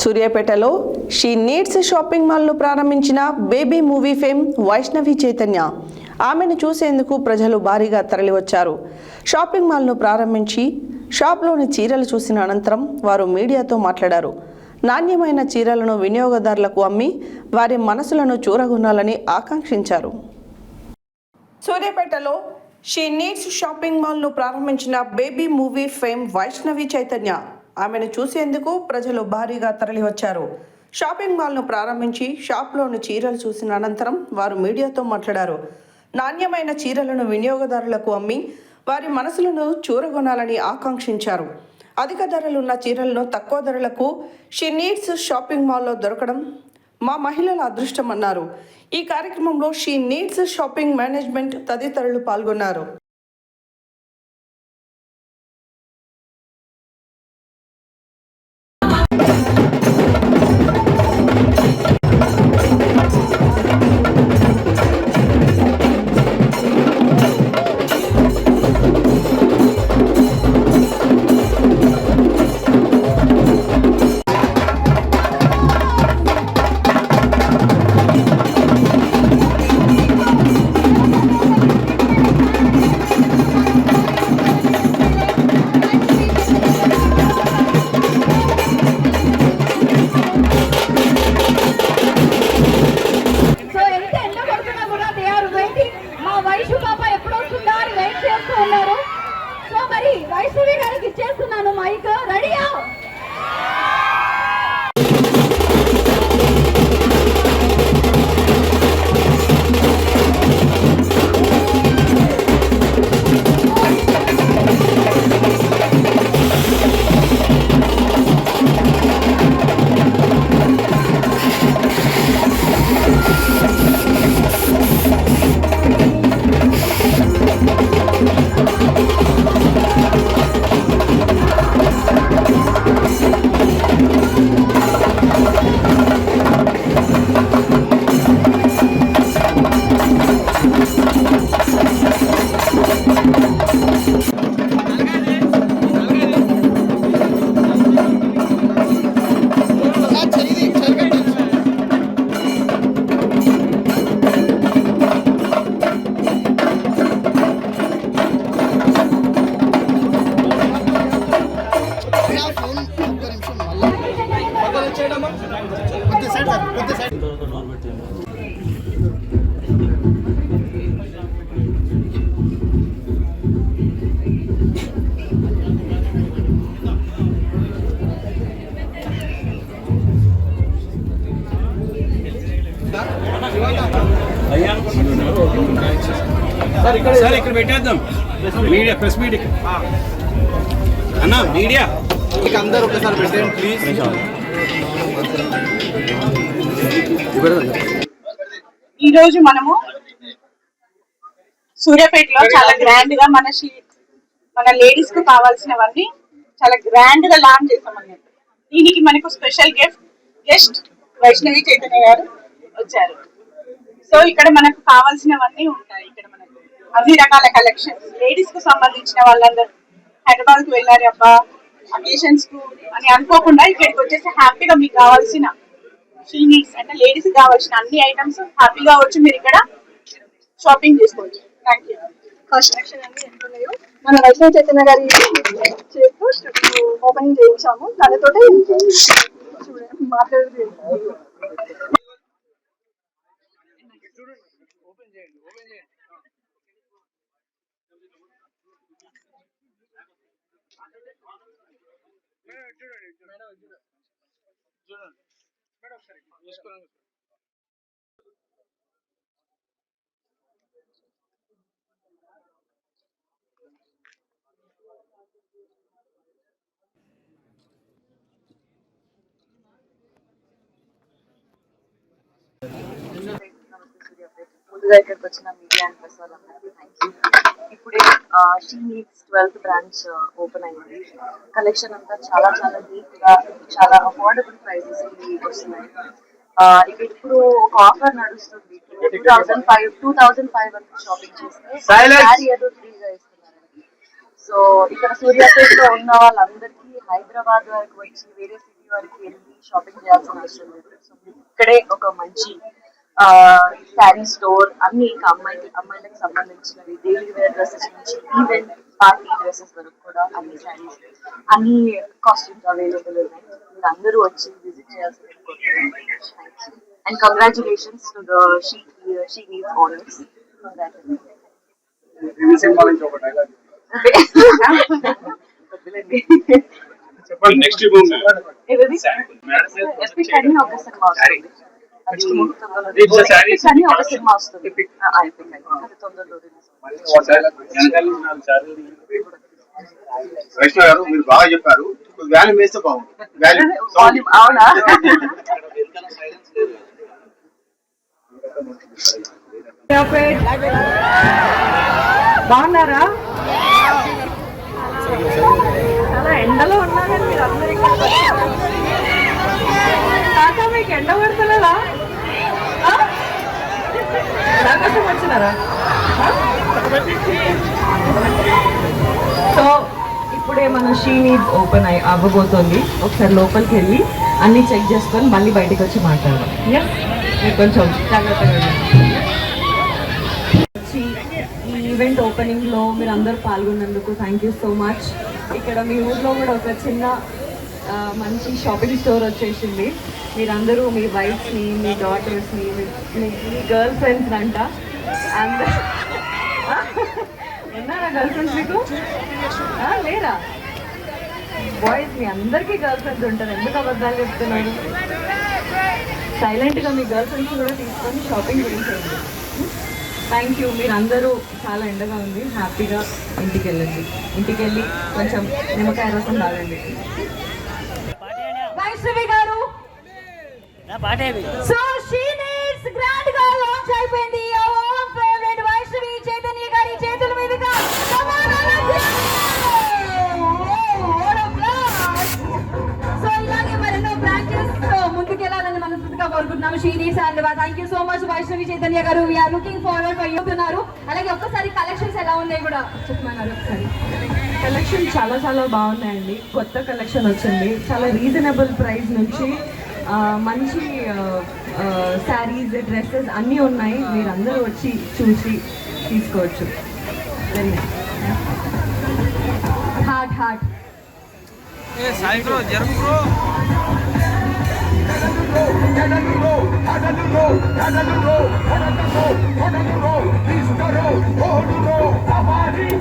సూర్యాపేటలో she needs shopping మాల్ను ప్రారంభించిన baby movie fame Vaishnavi Chaitanya. ఆమెను చూసేందుకు ప్రజలు భారీగా తరలివచ్చారు. షాపింగ్ మాల్ను ప్రారంభించి షాప్లోని చీరలు చూసిన అనంతరం వారు మీడియాతో మాట్లాడారు. నాణ్యమైన చీరలను వినియోగదారులకు అమ్మి వారి మనసులను చూరగొనాలని ఆకాంక్షించారు. సూర్యాపేటలో షీ నీడ్స్ షాపింగ్ మాల్ను ప్రారంభించిన baby movie fame Vaishnavi Chaitanya. ఆమెను చూసేందుకు ప్రజలు భారీగా తరలివచ్చారు. షాపింగ్ మాల్ను ప్రారంభించి షాప్లోని చీరలు చూసిన అనంతరం వారు మీడియాతో మాట్లాడారు. నాణ్యమైన చీరలను వినియోగదారులకు అమ్మి వారి మనసులను చూరగొనాలని ఆకాంక్షించారు. అధిక ధరలున్న చీరలను తక్కువ ధరలకు షీ నీడ్స్ షాపింగ్ మాల్లో దొరకడం మా మహిళల అదృష్టమన్నారు. ఈ కార్యక్రమంలో షీ నీడ్స్ షాపింగ్ మేనేజ్మెంట్ తదితరులు పాల్గొన్నారు. వైష్ణవి గారికి ఇచ్చేస్తున్నాను మైక్. రెడీయా? సార్ ఇక్కడ పెట్టేద్దాం. మీడియా ప్రెస్ మీడియా అన్న మీడియా అందరూ ఒకసారి పెట్టండి ప్లీజ్. ఈరోజు మనము సూర్యాపేటలో చాలా గ్రాండ్ గా మన లేడీస్ కు కావాల్సినవన్నీ చాలా గ్రాండ్ గా లాంచ్ చేస్తామన్నట్టు. దీనికి మనకు స్పెషల్ గెస్ట్ వైష్ణవి చైతన్య గారు వచ్చారు. సో ఇక్కడ మనకు కావాల్సినవన్నీ ఉంటాయి. ఇక్కడ మనకు అన్ని రకాల కలెక్షన్స్ లేడీస్ కు సంబంధించిన వాళ్ళందరూ హైదరాబాద్ కు వెళ్ళారు అబ్బా అకేషన్స్ కు అని అనుకోకుండా ఇక్కడికి వచ్చేసి హ్యాపీగా మీకు కావాల్సిన షీ నీడ్స్ అంటే లేడీస్ కావాల్సిన అన్ని ఐటమ్స్ హ్యాపీగా వచ్చి మీరు ఇక్కడ షాపింగ్ చేసుకోవచ్చు. Thank you. కలెక్షన్ అన్ని ఎంత ఉన్నాయో మన వైష్ణవి చైతన్య గారి చేస్తూ ఓపెనింగ్ చేయించాము. దానితో మాట్లాడేది ముందుగా ఇక్కడికి వచ్చిన మీడియా అండ్ ప్రెస్ వాళ్ళందరికీ థ్యాంక్ యూ. ఇప్పుడే she needs 12th branch open అయింది. కలెక్షన్ అంతా చాలా చాలా నీట్ గా చాలా అఫోర్డబుల్ ప్రైజెస్ వస్తున్నాయి. ఇక్కడ ఇప్పుడు ఒక ఆఫర్ నడుస్తుంది. 2,500 షాపింగ్ చేస్తే ఏదో ఫ్రీగా ఇస్తున్నారండి. సో ఇక్కడ సూర్యాపేటలో ఉన్న వాళ్ళందరికీ హైదరాబాద్ వరకు వచ్చి వేరే సిటీ వరకు వెళ్ళి షాపింగ్ చేయాల్సిన అవసరం లేదు. సో ఇక్కడే ఒక మంచి శారీ స్టోర్, అన్ని ఇంకా అమ్మాయిలకు సంబంధించినవి డైలీ వేర్ డ్రెస్సెస్ నుంచి ఈవెంట్ పార్టీ డ్రెస్సెస్ వరకు కూడా అన్ని శారీస్, అన్ని కాస్ట్యూమ్స్ అవైలబుల్ ఉన్నాయి. మీరు అందరూ వచ్చి విజిట్ చేయాల్సింది కోరుతున్నాను. And congratulations to the she needs owners. చెప్పండి నెక్స్ట్ ఎపిక్ అని ఒక సినిమా వస్తుంది, ఎపిక్ అని ఒక సినిమా వస్తుంది, ఎపిక్ అది తొందరలో వైష్ణవ్ గారు మీరు బాగా చెప్పారు. వ్యాల్యూ వేస్తే బాగుంటుంది. వాల్యూమ్. అవునా? బాగున్నారా? చాలా ఎండలో ఉన్నారని మీరు అందరూ ఇక్కడ కాకా మీకు ఎండ పడతలేదా? నాకోసం వచ్చినారా? సో ఇప్పుడే మన షీ నీడ్స్ ఓపెన్ అవ్వబోతోంది. ఒకసారి లోపలికి వెళ్ళి అన్ని చెక్ చేసుకొని మళ్ళీ బయటకు వచ్చి మాట్లాడదాం. మీరు కొంచెం జాగ్రత్తగా వచ్చి ఈ ఈవెంట్ ఓపెనింగ్లో మీరు అందరూ పాల్గొన్నందుకు థ్యాంక్ యూ సో మచ్. ఇక్కడ మీ ఊర్లో కూడా ఒక చిన్న మంచి షాపింగ్ స్టోర్ వచ్చేసింది. మీరందరూ మీ వైఫ్ని, మీ డాటర్స్ని, మీ గర్ల్ ఫ్రెండ్స్ అంట అందరూ ఉన్నారా? గర్ల్ ఫ్రెండ్స్ మీకు లేరా? బాయ్స్ మీ అందరికీ గర్ల్ ఫ్రెండ్స్ ఉంటారు, ఎందుకు అబద్ధాలు చెప్తున్నారు? సైలెంట్గా మీ గర్ల్ ఫ్రెండ్స్ కూడా తీసుకొని షాపింగ్ చేసేయండి. Thank you. మీరు అందరూ చాలా ఎండగా ఉంది, హ్యాపీగా ఇంటికి వెళ్ళండి. ఇంటికి వెళ్ళి కొంచెం నిమ్మకాయ రసం తాగండి. వైష్ణవి గారు, సో షీ నీడ్స్ గ్రాండ్ గా లాంచ్ అయిపోయింది. అవర్ ఫేవరెట్ వైష్ణవి చైతన్య గారి చేతుల మీదుగా సో ఇలాగే మరెన్నో బ్రాంచెస్ ముందుకెళ్ళాలని మనస్ఫూర్తిగా కోరుకుంటున్నాము. She needs and thank you so much Vaishnavi Chaitanya గారు. We are looking forward for you ఉన్నారు. అలాగే ఒక్కసారి కలెక్షన్స్ ఎలా ఉన్నాయి కూడా చెప్పమన్నారు. ఒకసారి కలెక్షన్ చాలా చాలా బాగున్నాయండి. కొత్త కలెక్షన్ వచ్చింది, చాలా రీజనబుల్ ప్రైస్ నుంచి మంచి శారీస్, డ్రెస్సెస్ అన్నీ ఉన్నాయి. మీరు అందరూ వచ్చి చూసి తీసుకోవచ్చు. Very nice. హార్ట్ హార్ట్ సాయంత్రం జరుపు.